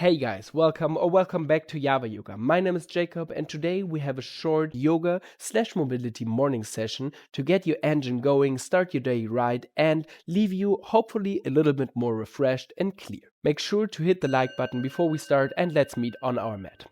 Hey guys, welcome back to Java Yoga. My name is Jacob and today we have a short yoga slash mobility morning session to get your engine going, start your day right and leave you hopefully a little bit more refreshed and clear. Make sure to hit the like button before we start and let's meet on our mat.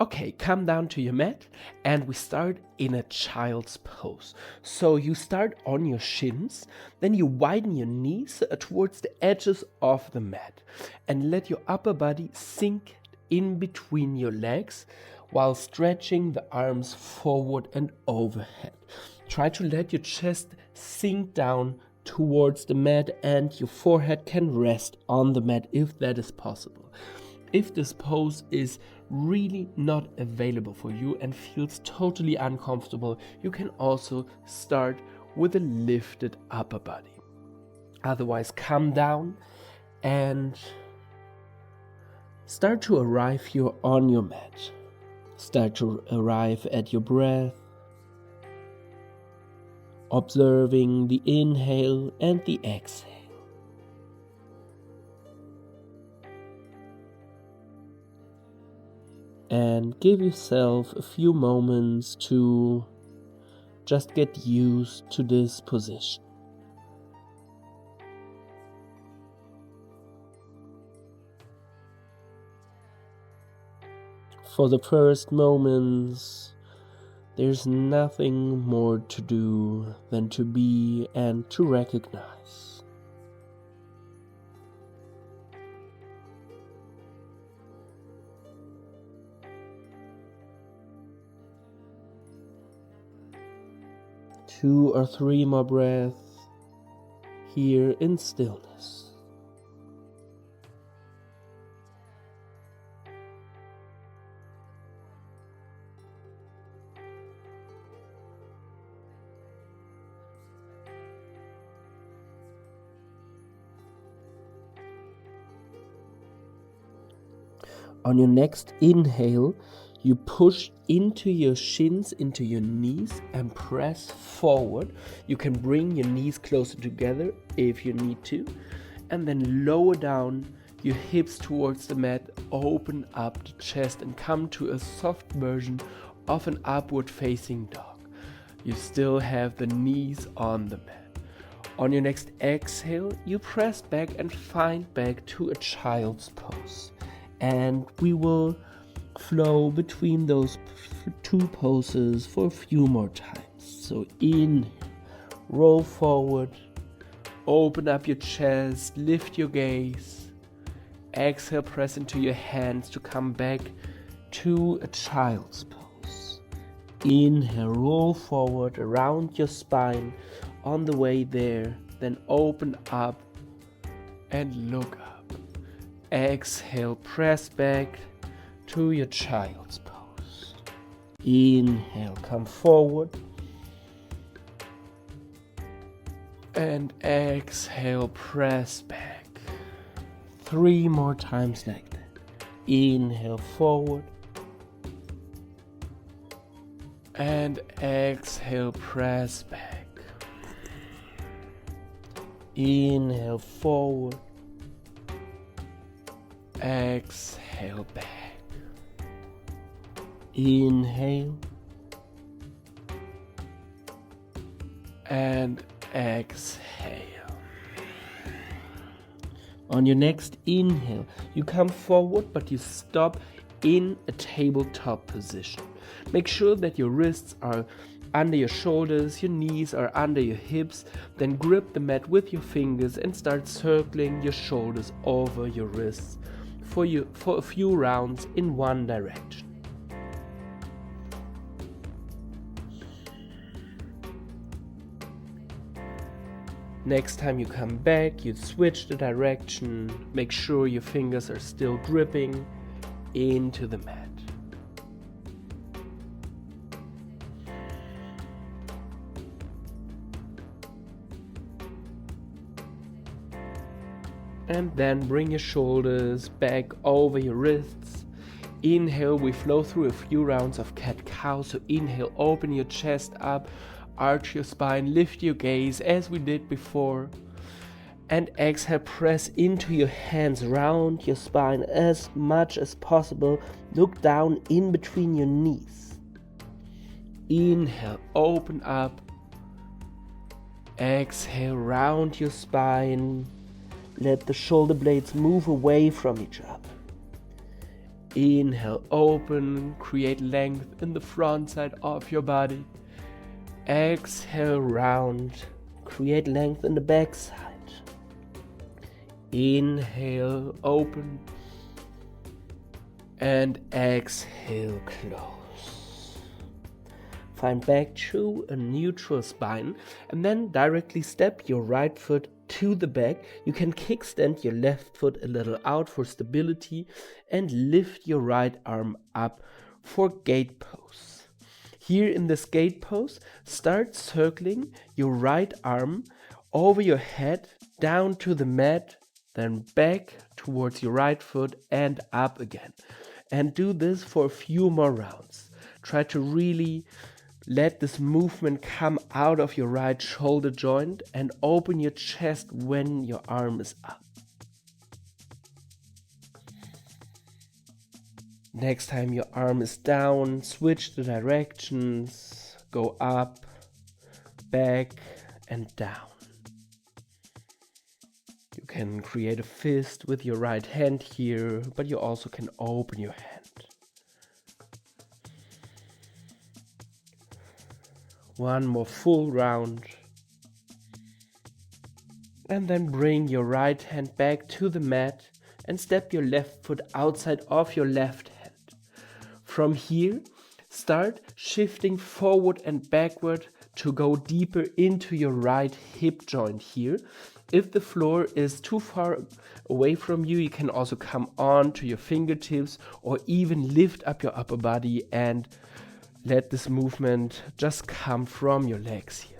Okay, come down to your mat and we start in a child's pose. So you start on your shins, then you widen your knees towards the edges of the mat and let your upper body sink in between your legs while stretching the arms forward and overhead. Try to let your chest sink down towards the mat and your forehead can rest on the mat if that is possible. If this pose is really not available for you and feels totally uncomfortable, you can also start with a lifted upper body. Otherwise, come down and start to arrive here on your mat. Start to arrive at your breath, observing the inhale and the exhale. And give yourself a few moments to just get used to this position. For the first moments, there's nothing more to do than to be and to recognize. Two or three more breaths here in stillness. On your next inhale, you push into your shins, into your knees and press forward. You can bring your knees closer together if you need to. And then lower down your hips towards the mat, open up the chest and come to a soft version of an upward facing dog. You still have the knees on the mat. On your next exhale, you press back and find back to a child's pose. And we will flow between those two poses for a few more times. So inhale, roll forward, open up your chest, lift your gaze. Exhale, press into your hands to come back to a child's pose. Inhale, roll forward around your spine. On the way there, then open up and look up. Exhale, press back to your child's pose. Inhale, come forward. And exhale, press back. 3 more times like that. Inhale, forward. And exhale, press back. Inhale, forward. Exhale, back. Inhale and exhale. On your next inhale, you come forward but you stop in a tabletop position. Make sure that your wrists are under your shoulders, your knees are under your hips, then grip the mat with your fingers and start circling your shoulders over your wrists for a few rounds in one direction. Next time you come back, you switch the direction, make sure your fingers are still gripping into the mat. And then bring your shoulders back over your wrists. Inhale, we flow through a few rounds of cat-cow. So inhale, open your chest up, arch your spine, lift your gaze as we did before. And exhale, press into your hands, round your spine as much as possible. Look down in between your knees. Inhale, open up. Exhale, round your spine. Let the shoulder blades move away from each other. Inhale, open, create length in the front side of your body. Exhale, round, create length in the back side. Inhale, open, and exhale, close. Find back to a neutral spine, and then directly step your right foot to the back. You can kickstand your left foot a little out for stability and lift your right arm up for gate pose. Here in this gate pose, start circling your right arm over your head down to the mat, then back towards your right foot and up again. And do this for a few more rounds. Try to really let this movement come out of your right shoulder joint and open your chest when your arm is up. Next time your arm is down, switch the directions, go up, back, and down. You can create a fist with your right hand here, but you also can open your hand. One more full round. And then bring your right hand back to the mat and step your left foot outside of your left hand. From here, start shifting forward and backward to go deeper into your right hip joint here. If the floor is too far away from you, you can also come on to your fingertips or even lift up your upper body and let this movement just come from your legs here.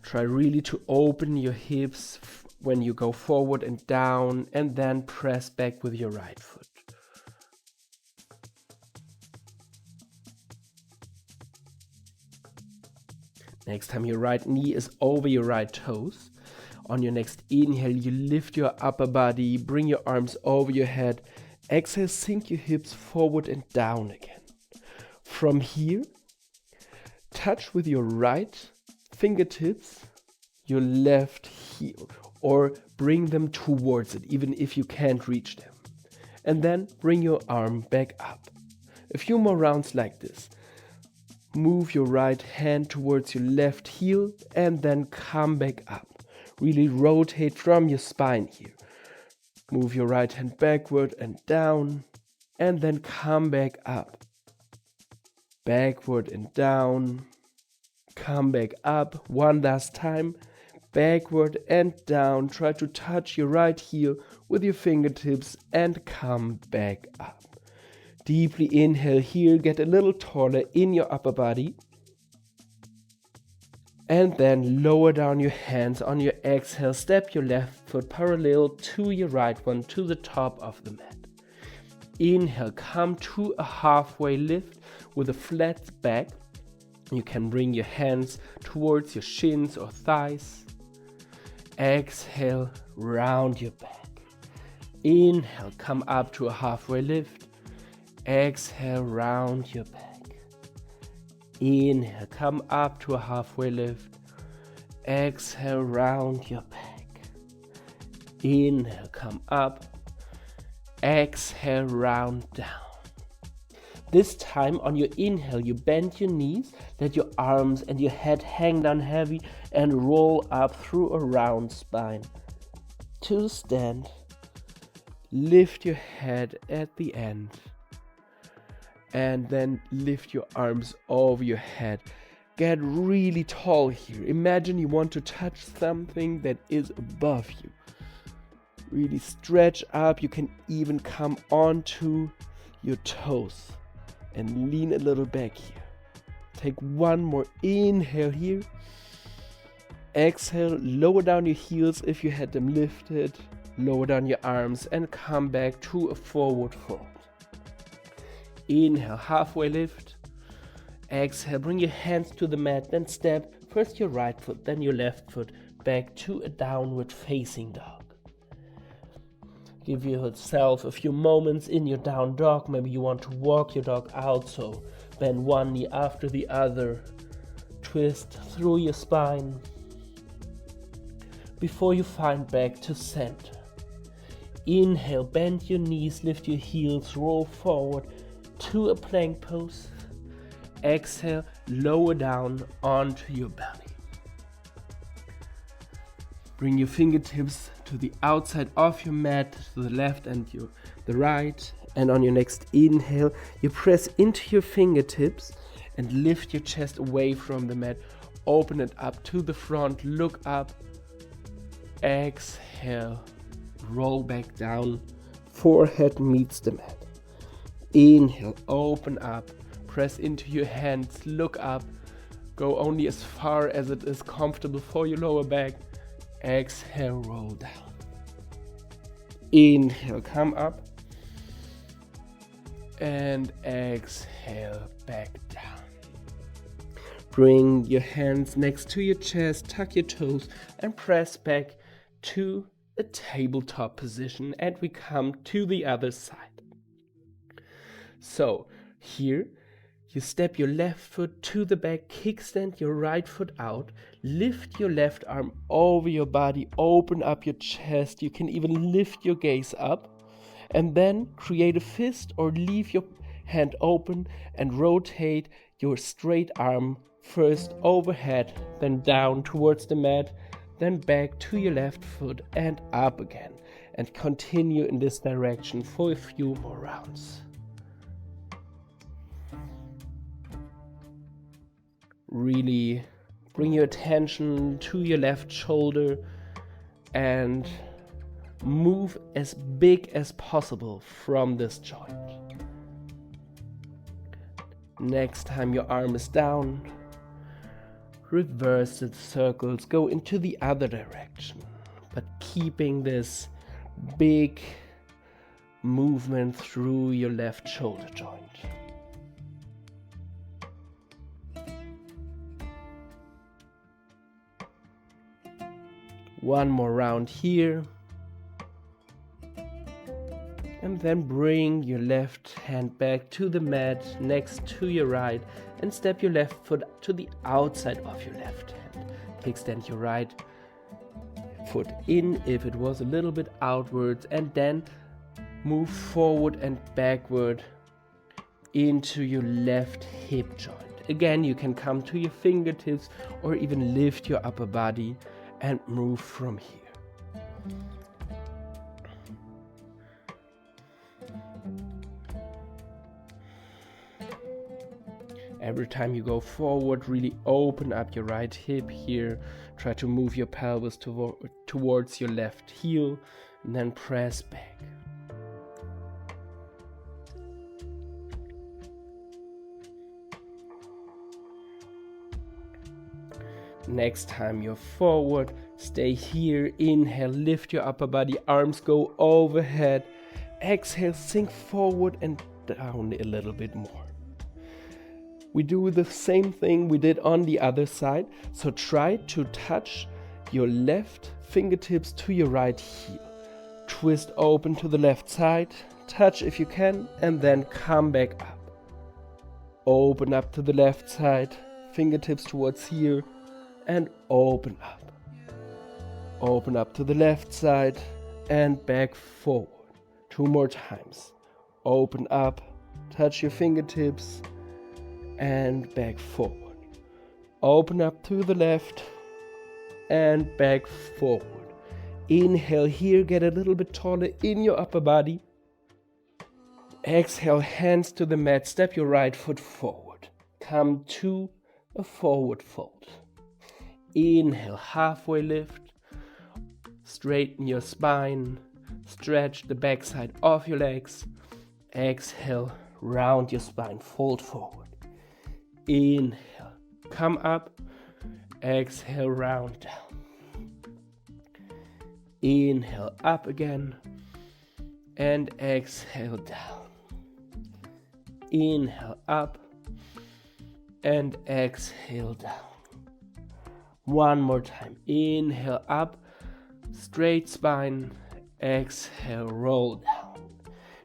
Try really to open your hips when you go forward and down, and then press back with your right foot. Next time your right knee is over your right toes. On your next inhale, you lift your upper body, bring your arms over your head. Exhale, sink your hips forward and down again. From here, touch with your right fingertips your left heel, or bring them towards it, even if you can't reach them. And then bring your arm back up. A few more rounds like this. Move your right hand towards your left heel and then come back up. Really rotate from your spine here. Move your right hand backward and down, and then come back up. Backward and down. Come back up one last time. Backward and down. Try to touch your right heel with your fingertips and come back up. Deeply inhale here, get a little taller in your upper body. And then lower down your hands on your exhale. Step your left foot parallel to your right one to the top of the mat. Inhale, come to a halfway lift with a flat back. You can bring your hands towards your shins or thighs. Exhale, round your back. Inhale, come up to a halfway lift. Exhale, round your back. Inhale, come up to a halfway lift. Exhale, round your back. Inhale, come up. Exhale, round down. This time on your inhale, you bend your knees, let your arms and your head hang down heavy and roll up through a round spine. To stand, lift your head at the end. And then lift your arms over your head. Get really tall here. Imagine you want to touch something that is above you. Really stretch up. You can even come onto your toes and lean a little back here. Take one more inhale here. Exhale, lower down your heels if you had them lifted. Lower down your arms and come back to a forward fold. Inhale, halfway lift. Exhale, bring your hands to the mat, then step first your right foot, then your left foot back to a downward facing dog. Give yourself a few moments in your down dog. Maybe you want to walk your dog out, so bend one knee after the other. Twist through your spine before you find back to center. Inhale, bend your knees, lift your heels, roll forward to a plank pose. Exhale, lower down onto your belly. Bring your fingertips to the outside of your mat, to the left and the right. And on your next inhale, you press into your fingertips and lift your chest away from the mat. Open it up to the front, look up. Exhale, roll back down. Forehead meets the mat. Inhale, open up. Press into your hands, look up. Go only as far as it is comfortable for your lower back. Exhale, roll down. Inhale, come up. And exhale, back down. Bring your hands next to your chest, tuck your toes, and press back to a tabletop position. And we come to the other side. So, here, you step your left foot to the back, kickstand your right foot out, lift your left arm over your body, open up your chest. You can even lift your gaze up. And then create a fist or leave your hand open and rotate your straight arm first overhead, then down towards the mat, then back to your left foot and up again. And continue in this direction for a few more rounds. Really bring your attention to your left shoulder and move as big as possible from this joint. Next time your arm is down, reverse the circles, go into the other direction, but keeping this big movement through your left shoulder joint. One more round here. And then bring your left hand back to the mat next to your right and step your left foot to the outside of your left hand. Kickstand your right foot in if it was a little bit outwards, and then move forward and backward into your left hip joint. Again, you can come to your fingertips or even lift your upper body and move from here. Every time you go forward, really open up your right hip here. Try to move your pelvis towards your left heel and then press back. Next time you're forward, stay here. Inhale, lift your upper body, arms go overhead. Exhale, sink forward and down a little bit more. We do the same thing we did on the other side. So try to touch your left fingertips to your right heel. Twist open to the left side, touch if you can, and then come back up. Open up to the left side, fingertips towards here, and open up. Open up to the left side and back forward. 2 more times. Open up, touch your fingertips, and back forward. Open up to the left and back forward. Inhale here, get a little bit taller in your upper body. Exhale, hands to the mat, step your right foot forward. Come to a forward fold. Inhale, halfway lift. Straighten your spine. Stretch the backside of your legs. Exhale, round your spine, fold forward. Inhale, come up. Exhale, round down. Inhale, up again. And exhale, down. Inhale, up. And exhale, down. One more time. Inhale up, straight spine. Exhale, roll down.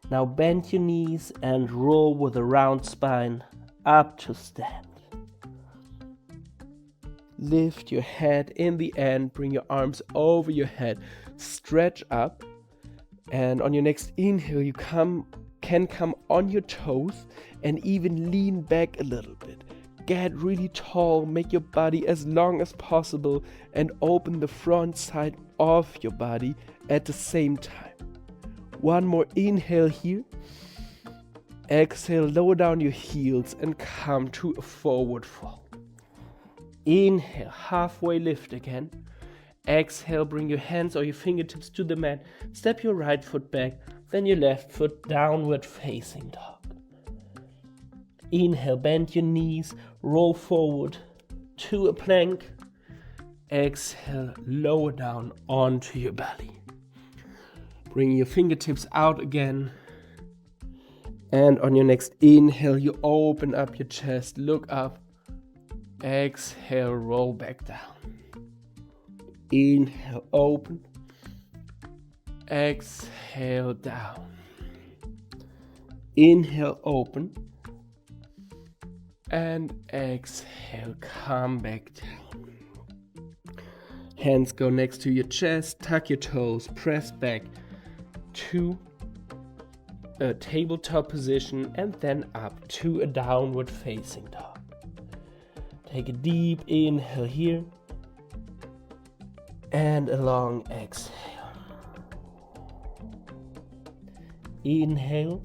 Now bend your knees and roll with a round spine up to stand. Lift your head in the end, bring your arms over your head, stretch up, and on your next inhale you can come on your toes and even lean back a little bit. Get really tall, make your body as long as possible, and open the front side of your body at the same time. One more inhale here. Exhale, lower down your heels and come to a forward fold. Inhale, halfway lift again. Exhale, bring your hands or your fingertips to the mat. Step your right foot back, then your left foot downward facing dog. Inhale, bend your knees, roll forward to a plank. Exhale, lower down onto your belly. Bring your fingertips out again. And on your next inhale, you open up your chest, look up. Exhale, roll back down. Inhale, open. Exhale, down. Inhale, open. And exhale, come back down. Hands go next to your chest, tuck your toes, press back to a tabletop position and then up to a downward facing dog. Take a deep inhale here and a long exhale. Inhale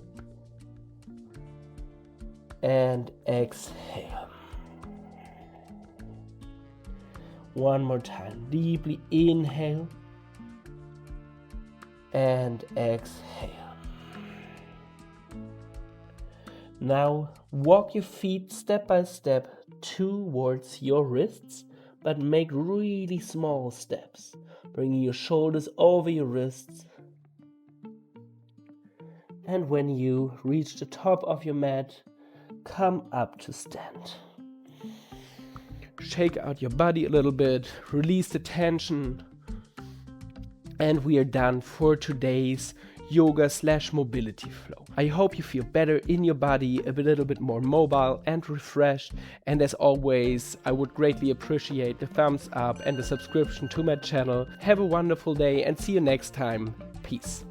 and exhale. One more time. Deeply inhale and exhale. Now walk your feet step by step towards your wrists, but make really small steps, bringing your shoulders over your wrists. And when you reach the top of your mat, come up to stand. Shake out your body a little bit, release the tension, and we are done for today's yoga/mobility flow. I hope you feel better in your body, a little bit more mobile and refreshed. And as always, I would greatly appreciate the thumbs up and the subscription to my channel. Have a wonderful day and see you next time. Peace.